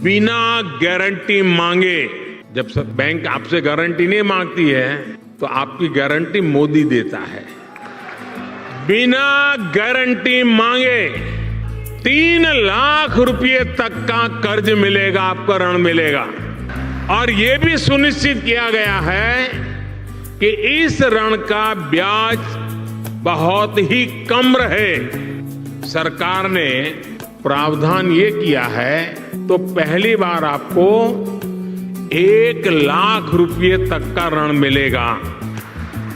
बिना गारंटी मांगे, जब बैंक आपसे गारंटी नहीं मांगती है तो आपकी गारंटी मोदी देता है। बिना गारंटी मांगे 3 लाख रुपए तक का कर्ज मिलेगा, आपको ऋण मिलेगा। और ये भी सुनिश्चित किया गया है कि इस ऋण का ब्याज बहुत ही कम रहे। सरकार ने प्रावधान ये किया है तो पहली बार आपको 1 लाख रुपए तक का ऋण मिलेगा।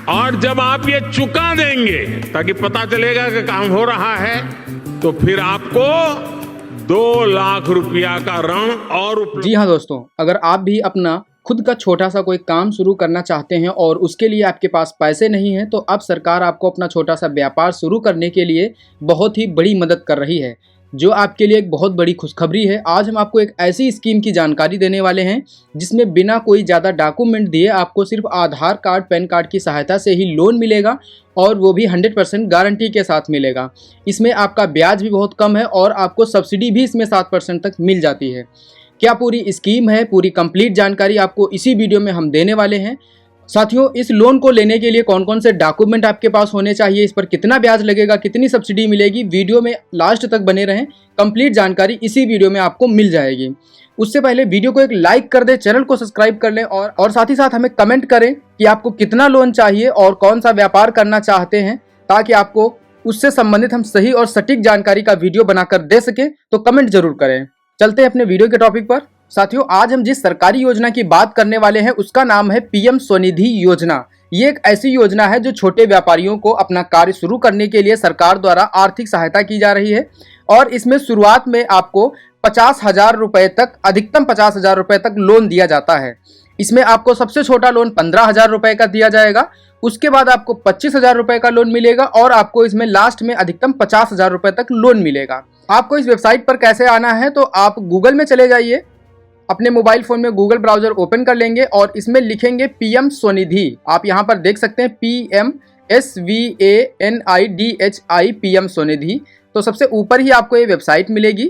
और जब आप ये चुका देंगे ताकि पता चलेगा कि काम हो रहा है, तो फिर आपको 2 लाख रुपया का ऋण और। जी हाँ दोस्तों, अगर आप भी अपना खुद का छोटा सा कोई काम शुरू करना चाहते हैं और उसके लिए आपके पास पैसे नहीं हैं, तो अब सरकार आपको अपना छोटा सा व्यापार शुरू करने के लिए बहुत ही बड़ी मदद कर रही है, जो आपके लिए एक बहुत बड़ी खुशखबरी है। आज हम आपको एक ऐसी स्कीम की जानकारी देने वाले हैं जिसमें बिना कोई ज़्यादा डॉक्यूमेंट दिए आपको सिर्फ आधार कार्ड, पैन कार्ड की सहायता से ही लोन मिलेगा, और वो भी 100% गारंटी के साथ मिलेगा। इसमें आपका ब्याज भी बहुत कम है और आपको सब्सिडी भी इसमें 7% तक मिल जाती है। क्या पूरी स्कीम है, पूरी कंप्लीट जानकारी आपको इसी वीडियो में हम देने वाले हैं। साथियों, इस लोन को लेने के लिए कौन कौन से डॉक्यूमेंट आपके पास होने चाहिए, इस पर कितना ब्याज लगेगा, कितनी सब्सिडी मिलेगी, वीडियो में लास्ट तक बने रहें। कंप्लीट जानकारी इसी वीडियो में आपको मिल जाएगी। उससे पहले वीडियो को एक लाइक कर दें, चैनल को सब्सक्राइब कर लें और साथ ही साथ हमें कमेंट करें कि आपको कितना लोन चाहिए और कौन सा व्यापार करना चाहते हैं, ताकि आपको उससे संबंधित हम सही और सटीक जानकारी का वीडियो बनाकर दे सके। तो कमेंट जरूर करें। चलते हैं अपने वीडियो के टॉपिक पर। साथियों, आज हम जिस सरकारी योजना की बात करने वाले हैं उसका नाम है पीएम स्वनिधि योजना। ये एक ऐसी योजना है जो छोटे व्यापारियों को अपना कार्य शुरू करने के लिए सरकार द्वारा आर्थिक सहायता की जा रही है। और इसमें शुरुआत में आपको 50,000 रुपए तक, अधिकतम 50,000 रुपए तक लोन दिया जाता है। इसमें आपको सबसे छोटा लोन 15,000 रुपए का दिया जाएगा। उसके बाद आपको 25,000 रुपए का लोन मिलेगा और आपको इसमें लास्ट में अधिकतम 50,000 रुपए तक लोन मिलेगा। आपको इस वेबसाइट पर कैसे आना है, तो आप गूगल में चले जाइए, अपने मोबाइल फोन में गूगल ब्राउजर ओपन कर लेंगे और इसमें लिखेंगे पीएम स्वनिधि। आप यहाँ पर देख सकते हैं PMSVANIDHI पीएम स्वनिधि। तो सबसे ऊपर ही आपको ये वेबसाइट मिलेगी,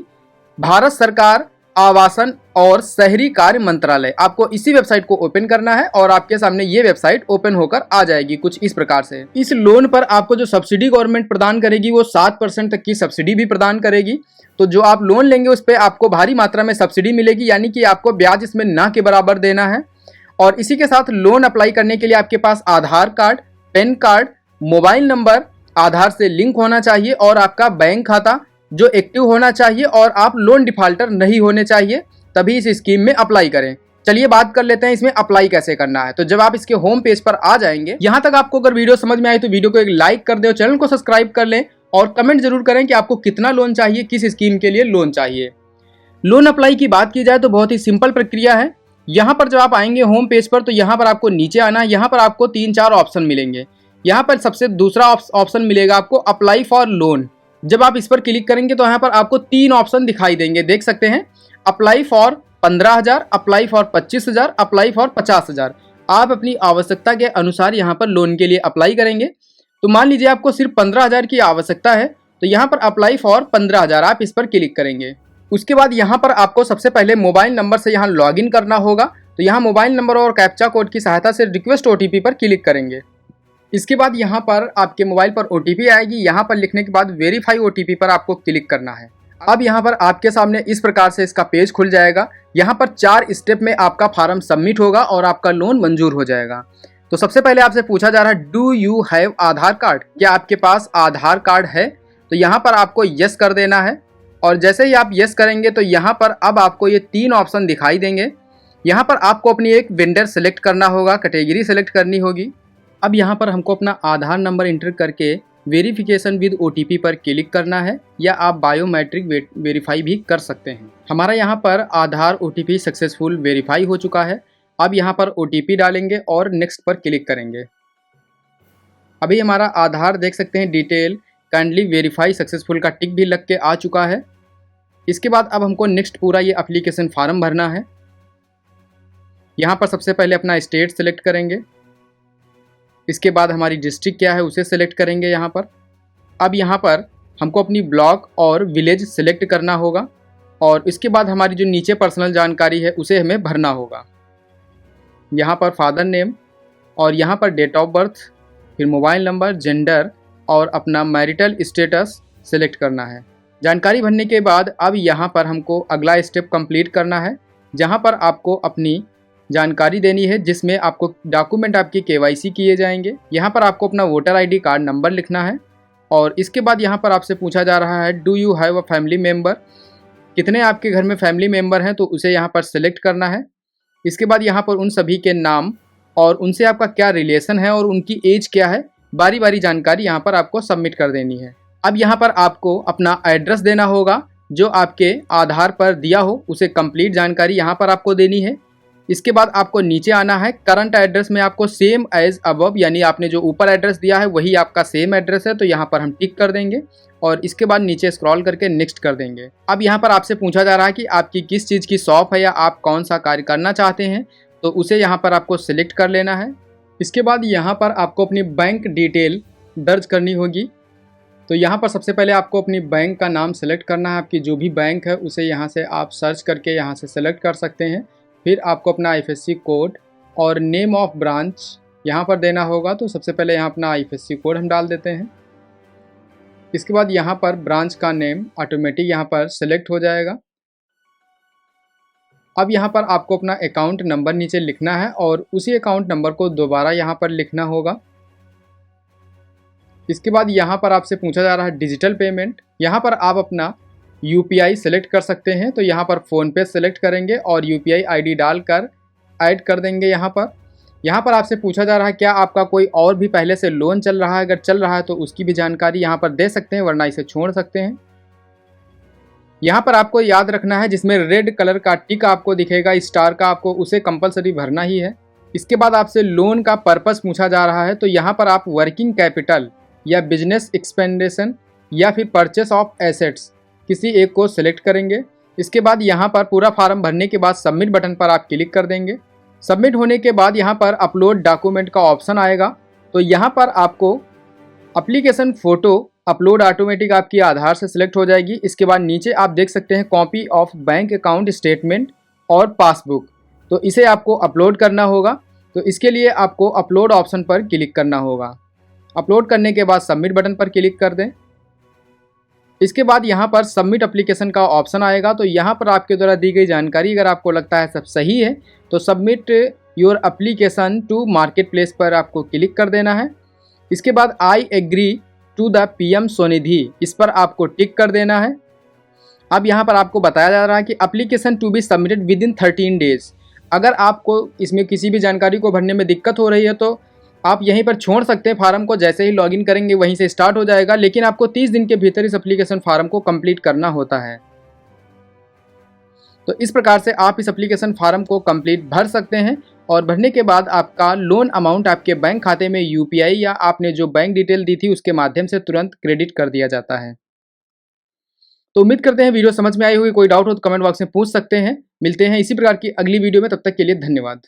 भारत सरकार आवासन और शहरी कार्य मंत्रालय। आपको इसी वेबसाइट को ओपन करना है और आपके सामने ये वेबसाइट ओपन होकर आ जाएगी कुछ इस प्रकार से। इस लोन पर आपको जो सब्सिडी गवर्नमेंट प्रदान करेगी वो 7% तक की सब्सिडी भी प्रदान करेगी। तो जो आप लोन लेंगे उस पर आपको भारी मात्रा में सब्सिडी मिलेगी, यानी कि आपको ब्याज इसमें ना के बराबर देना है। और इसी के साथ लोन अप्लाई करने के लिए आपके पास Aadhaar card, PAN card, mobile number Aadhaar से लिंक होना चाहिए और आपका बैंक खाता जो एक्टिव होना चाहिए, और आप लोन डिफाल्टर नहीं होने चाहिए, तभी इस स्कीम में अप्लाई करें। चलिए बात कर लेते हैं इसमें अप्लाई कैसे करना है। तो जब आप इसके होम पेज पर आ जाएंगे, यहाँ तक आपको अगर वीडियो समझ में आई तो वीडियो को एक लाइक कर दें, चैनल को सब्सक्राइब कर लें और कमेंट जरूर करें कि आपको कितना लोन चाहिए, किस स्कीम के लिए लोन चाहिए। लोन अप्लाई की बात की जाए तो बहुत ही सिंपल प्रक्रिया है। यहाँ पर जब आप आएंगे होम पेज पर, तो यहाँ पर आपको नीचे आना है। यहाँ पर आपको 3-4 ऑप्शन मिलेंगे। यहाँ पर सबसे दूसरा ऑप्शन मिलेगा आपको अप्लाई फॉर लोन। जब आप इस पर क्लिक करेंगे तो यहाँ पर आपको 3 ऑप्शन दिखाई देंगे, देख सकते हैं, apply for 15,000, apply for 25,000, apply for 50,000। आप अपनी आवश्यकता के अनुसार यहाँ पर लोन के लिए अप्लाई करेंगे। तो मान लीजिए आपको सिर्फ 15,000 की आवश्यकता है, तो यहाँ पर अप्लाई फॉर 15,000 आप इस पर क्लिक करेंगे। उसके बाद यहाँ पर आपको सबसे पहले मोबाइल नंबर से यहाँ लॉगिन करना होगा। तो यहाँ मोबाइल नंबर और कैप्चा कोड की सहायता से रिक्वेस्ट OTP पर क्लिक करेंगे। इसके बाद यहाँ पर आपके मोबाइल पर OTP आएगी। यहाँ पर लिखने के बाद वेरीफाई OTP पर आपको क्लिक करना है। अब यहाँ पर आपके सामने इस प्रकार से इसका पेज खुल जाएगा। यहाँ पर 4 स्टेप में आपका फॉर्म सबमिट होगा और आपका लोन मंजूर हो जाएगा। तो सबसे पहले आपसे पूछा जा रहा है, do you have Aadhaar card, क्या आपके पास आधार कार्ड है? तो यहाँ पर आपको यस कर देना है। और जैसे ही आप यस करेंगे तो यहाँ पर अब आपको ये 3 ऑप्शन दिखाई देंगे। यहाँ पर आपको अपनी एक वेंडर सेलेक्ट करना होगा, कैटेगरी सेलेक्ट करनी होगी। अब यहाँ पर हमको अपना आधार नंबर इंटर करके वेरिफिकेशन विद OTP पर क्लिक करना है, या आप बायोमेट्रिक वेरीफाई भी कर सकते हैं। हमारा यहाँ पर आधार OTP सक्सेसफुल वेरीफाई हो चुका है। अब यहाँ पर OTP डालेंगे और नेक्स्ट पर क्लिक करेंगे। अभी हमारा आधार देख सकते हैं डिटेल काइंडली वेरीफाई सक्सेसफुल का टिक भी लग के आ चुका है। इसके बाद अब हमको नेक्स्ट पूरा ये एप्लीकेशन फॉर्म भरना है। यहाँ पर सबसे पहले अपना स्टेट सेलेक्ट करेंगे। इसके बाद हमारी डिस्ट्रिक्ट क्या है उसे सेलेक्ट करेंगे यहाँ पर। अब यहाँ पर हमको अपनी ब्लॉक और विलेज सेलेक्ट करना होगा। और इसके बाद हमारी जो नीचे पर्सनल जानकारी है उसे हमें भरना होगा। यहाँ पर फादर नेम और यहाँ पर डेट ऑफ बर्थ, फिर मोबाइल नंबर, जेंडर और अपना मैरिटल स्टेटस सेलेक्ट करना है। जानकारी भरने के बाद अब यहाँ पर हमको अगला स्टेप कंप्लीट करना है, जहाँ पर आपको अपनी जानकारी देनी है, जिसमें आपको डॉक्यूमेंट आपकी KYC किए जाएंगे। यहाँ पर आपको अपना वोटर ID कार्ड नंबर लिखना है और इसके बाद यहाँ पर आपसे पूछा जा रहा है do you have a family member, कितने आपके घर में फैमिली मेम्बर हैं, तो उसे यहाँ पर सेलेक्ट करना है। इसके बाद यहाँ पर उन सभी के नाम और उनसे आपका क्या रिलेशन है और उनकी एज क्या है, बारी बारी जानकारी यहाँ पर आपको सबमिट कर देनी है। अब यहाँ पर आपको अपना एड्रेस देना होगा, जो आपके आधार पर दिया हो उसे कंप्लीट जानकारी यहाँ पर आपको देनी है। इसके बाद आपको नीचे आना है, करंट एड्रेस में आपको सेम एज अबव, यानी आपने जो ऊपर एड्रेस दिया है वही आपका सेम एड्रेस है, तो यहाँ पर हम टिक कर देंगे और इसके बाद नीचे स्क्रॉल करके नेक्स्ट कर देंगे। अब यहाँ पर आपसे पूछा जा रहा है कि आपकी किस चीज़ की शॉप है या आप कौन सा कार्य करना चाहते हैं, तो उसे यहाँ पर आपको सिलेक्ट कर लेना है। इसके बाद यहाँ पर आपको अपनी बैंक डिटेल दर्ज करनी होगी। तो यहाँ पर सबसे पहले आपको अपनी बैंक का नाम सेलेक्ट करना है, आपकी जो भी बैंक है उसे यहाँ से आप सर्च करके यहाँ से सेलेक्ट कर सकते हैं। फिर आपको अपना IFSC कोड और नेम ऑफ ब्रांच यहाँ पर देना होगा। तो सबसे पहले यहाँ अपना IFSC कोड हम डाल देते हैं। इसके बाद यहाँ पर ब्रांच का नेम ऑटोमेटिक यहाँ पर सेलेक्ट हो जाएगा। अब यहाँ पर आपको अपना अकाउंट नंबर नीचे लिखना है और उसी अकाउंट नंबर को दोबारा यहाँ पर लिखना होगा। इसके बाद यहाँ पर आपसे पूछा जा रहा है डिजिटल पेमेंट, यहाँ पर आप अपना UPI सेलेक्ट कर सकते हैं। तो यहाँ पर फ़ोनपे सेलेक्ट करेंगे और UPI ID डालकर ऐड कर देंगे। यहाँ पर आपसे पूछा जा रहा है क्या आपका कोई और भी पहले से लोन चल रहा है, अगर चल रहा है तो उसकी भी जानकारी यहाँ पर दे सकते हैं, वरना इसे छोड़ सकते हैं। यहाँ पर आपको याद रखना है, जिसमें रेड कलर का टिक आपको दिखेगा स्टार का, आपको उसे कंपलसरी भरना ही है। इसके बाद आपसे लोन का पर्पस पूछा जा रहा है, तो यहाँ पर आप वर्किंग कैपिटल या बिजनेस एक्सपेंडेशन या फिर परचेस ऑफ एसेट्स किसी एक को सिलेक्ट करेंगे। इसके बाद यहाँ पर पूरा फॉर्म भरने के बाद सबमिट बटन पर आप क्लिक कर देंगे। सबमिट होने के बाद यहाँ पर अपलोड डॉक्यूमेंट का ऑप्शन आएगा। तो यहाँ पर आपको एप्लीकेशन फ़ोटो अपलोड ऑटोमेटिक आपकी आधार से सिलेक्ट हो जाएगी। इसके बाद नीचे आप देख सकते हैं copy of bank account statement और पासबुक, तो इसे आपको अपलोड करना होगा। तो इसके लिए आपको अपलोड ऑप्शन पर क्लिक करना होगा। अपलोड करने के बाद सबमिट बटन पर क्लिक कर दें। इसके बाद यहाँ पर सबमिट एप्लीकेशन का ऑप्शन आएगा। तो यहाँ पर आपके द्वारा दी गई जानकारी अगर आपको लगता है सब सही है तो submit your application to market place पर आपको क्लिक कर देना है। इसके बाद I agree to the PM SVANidhi, इस पर आपको टिक कर देना है। अब यहाँ पर आपको बताया जा रहा है कि application to be submitted within 13 days. अगर आपको इसमें किसी भी जानकारी को भरने में दिक्कत हो रही है तो आप यहीं पर छोड़ सकते हैं फार्म को, जैसे ही लॉगिन करेंगे वहीं से स्टार्ट हो जाएगा, लेकिन आपको 30 दिन के भीतर इस एप्लीकेशन फार्म को कंप्लीट करना होता है। तो इस प्रकार से आप इस एप्लीकेशन फार्म को कंप्लीट भर सकते हैं और भरने के बाद आपका लोन अमाउंट आपके बैंक खाते में UPI या आपने जो बैंक डिटेल दी थी उसके माध्यम से तुरंत क्रेडिट कर दिया जाता है। तो उम्मीद करते हैं वीडियो समझ में आई होगी। कोई डाउट हो तो कमेंट बॉक्स में पूछ सकते हैं। मिलते हैं इसी प्रकार की अगली वीडियो में, तब तक के लिए धन्यवाद।